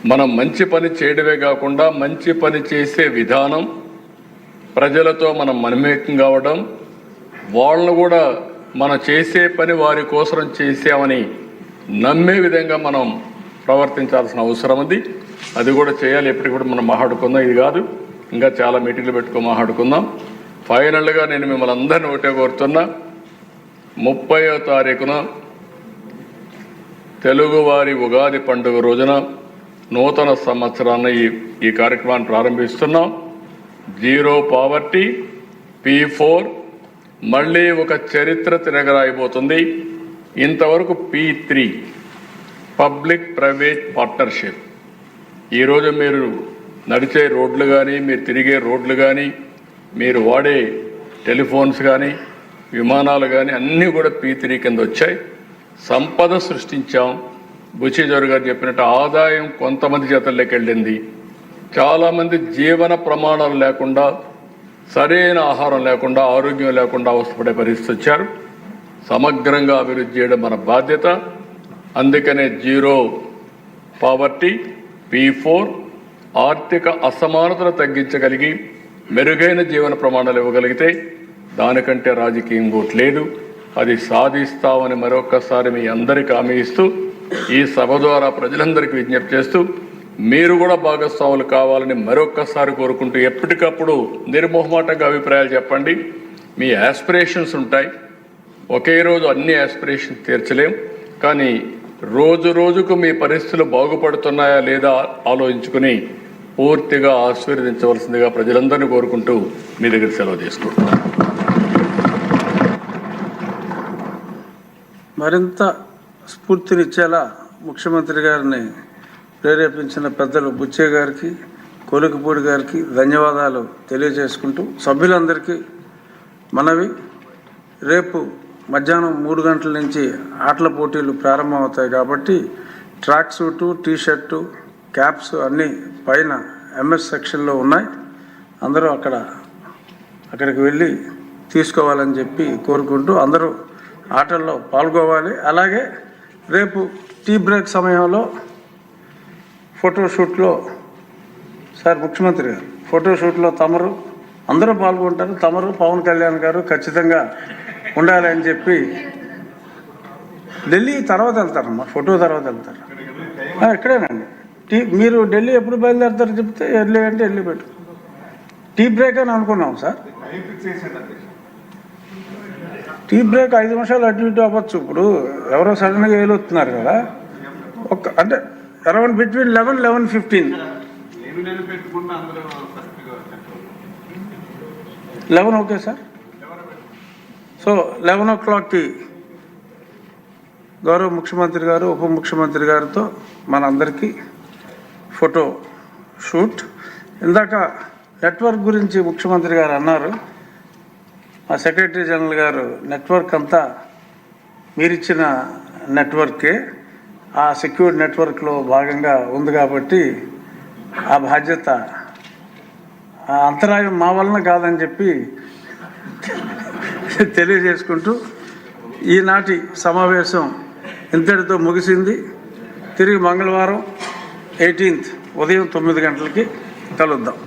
మనం మంచి పని చేయడమే కాకుండా మంచి పని చేసే విధానం, ప్రజలతో మనం మమేకం కావడం, వాళ్ళను కూడా మనం చేసే పని వారి కోసం చేసామని నమ్మే విధంగా మనం ప్రవర్తించాల్సిన అవసరం ఉంది. అది కూడా చేయాలి. ఎప్పటికి కూడా మనం మాట్లాడుకుందాం. ఇది కాదు, ఇంకా చాలా మీటింగ్లు పెట్టుకొని మాట్లాడుకుందాం. ఫైనల్గా నేను మిమ్మల్ని అందరినీ ఒకటే కోరుతున్నా, 30వ తారీఖున తెలుగువారి ఉగాది పండుగ రోజున నూతన సంవత్సరాన్ని ఈ కార్యక్రమాన్ని ప్రారంభిస్తున్నాం. జీరో పావర్టీ P4 మళ్ళీ ఒక చరిత్ర తిరగరాయిపోతుంది. ఇంతవరకు P3 పబ్లిక్ ప్రైవేట్ పార్ట్నర్షిప్. ఈరోజు మీరు నడిచే రోడ్లు కానీ, మీరు తిరిగే రోడ్లు కానీ, మీరు వాడే టెలిఫోన్స్ కానీ, విమానాలు కానీ అన్నీ కూడా P3 కింద వచ్చాయి. సంపద సృష్టించాం. బుచ్చిజోరు గారు చెప్పినట్టు ఆదాయం కొంతమంది చేతల్లోకి వెళ్ళింది. చాలామంది జీవన ప్రమాణాలు లేకుండా, సరైన ఆహారం లేకుండా, ఆరోగ్యం లేకుండా అవస్థపడే పరిస్థితి వచ్చారు. సమగ్రంగా అభివృద్ధి చేయడం మన బాధ్యత. అందుకనే జీరో పావర్టీ P4 ఆర్థిక అసమానతను తగ్గించగలిగి మెరుగైన జీవన ప్రమాణాలు ఇవ్వగలిగితే దానికంటే రాజకీయం ఇంకోటి లేదు. అది సాధిస్తామని మరొకసారి మీ అందరికీ హామీ ఇస్తూ, ఈ సభ ద్వారా ప్రజలందరికీ విజ్ఞప్తి చేస్తూ, మీరు కూడా భాగస్వాములు కావాలని మరొక్కసారి కోరుకుంటూ, ఎప్పటికప్పుడు నిర్మోహమాటంగా అభిప్రాయాలు చెప్పండి. మీ యాస్పిరేషన్స్ ఉంటాయి. ఒకే రోజు అన్ని యాస్పిరేషన్స్ తీర్చలేం. కానీ రోజు రోజుకు మీ పరిస్థితులు బాగుపడుతున్నాయా లేదా ఆలోచించుకుని పూర్తిగా ఆశీర్వదించవలసిందిగా ప్రజలందరినీ కోరుకుంటూ మీ దగ్గర సెలవు తీసుకుంటున్నాను. మరింత స్ఫూర్తినిచ్చేలా ముఖ్యమంత్రి గారిని ప్రేరేపించిన పెద్దలు బుచ్చయ్య గారికి, కోలికపూడి గారికి ధన్యవాదాలు తెలియజేసుకుంటూ, సభ్యులందరికీ మనవి, రేపు మధ్యాహ్నం 3 గంటల నుంచి ఆటల పోటీలు ప్రారంభమవుతాయి కాబట్టి ట్రాక్ సూటు, టీషర్టు, క్యాప్స్ అన్నీ పైన MS సెక్షన్లో ఉన్నాయి. అందరూ అక్కడికి వెళ్ళి తీసుకోవాలని చెప్పి కోరుకుంటూ అందరూ ఆటల్లో పాల్గొవాలి. అలాగే రేపు టీ బ్రేక్ సమయంలో ఫోటోషూట్లో సార్ ముఖ్యమంత్రి గారు ఫోటోషూట్లో తమరు అందరూ పాల్గొంటారు. తమరు పవన్ కళ్యాణ్ గారు ఖచ్చితంగా ఉండాలి అని చెప్పి ఢిల్లీ తర్వాత వెళ్తారమ్మా, ఫోటో తర్వాత వెళ్తారు. ఇక్కడేనండి. మీరు ఢిల్లీ ఎప్పుడు బయలుదేరుతారు చెప్తే ఎర్లీ అంటే ఎర్లీ పెట్టు. టీ బ్రేక్ అని అనుకున్నాం సార్. టీ బ్రేక్ 5 నిమిషాలు అటు ఇటు అవ్వచ్చు. ఇప్పుడు ఎవరో సడన్గా వేలుతున్నారు కదా, అంటే around between 11-11:15 11 okay sir. So 11 o'clockకి గౌరవ ముఖ్యమంత్రి గారు, ఉప ముఖ్యమంత్రి గారితో మనందరికీ ఫోటో షూట్. ఇందాక నెట్వర్క్ గురించి ముఖ్యమంత్రి గారు అన్నారు. మా సెక్రటరీ జనరల్ గారు నెట్వర్క్ అంతా మీరిచ్చిన నెట్వర్కే, ఆ సెక్యూర్డ్ నెట్వర్క్లో భాగంగా ఉంది కాబట్టి ఆ బాధ్యత, ఆ అంతరాయం మా వలన కాదని చెప్పి తెలియజేసుకుంటూ ఈనాటి సమావేశం ఇంతటితో ముగిసింది. తిరిగి మంగళవారం 18th ఉదయం 9 గంటలకి కలుద్దాం.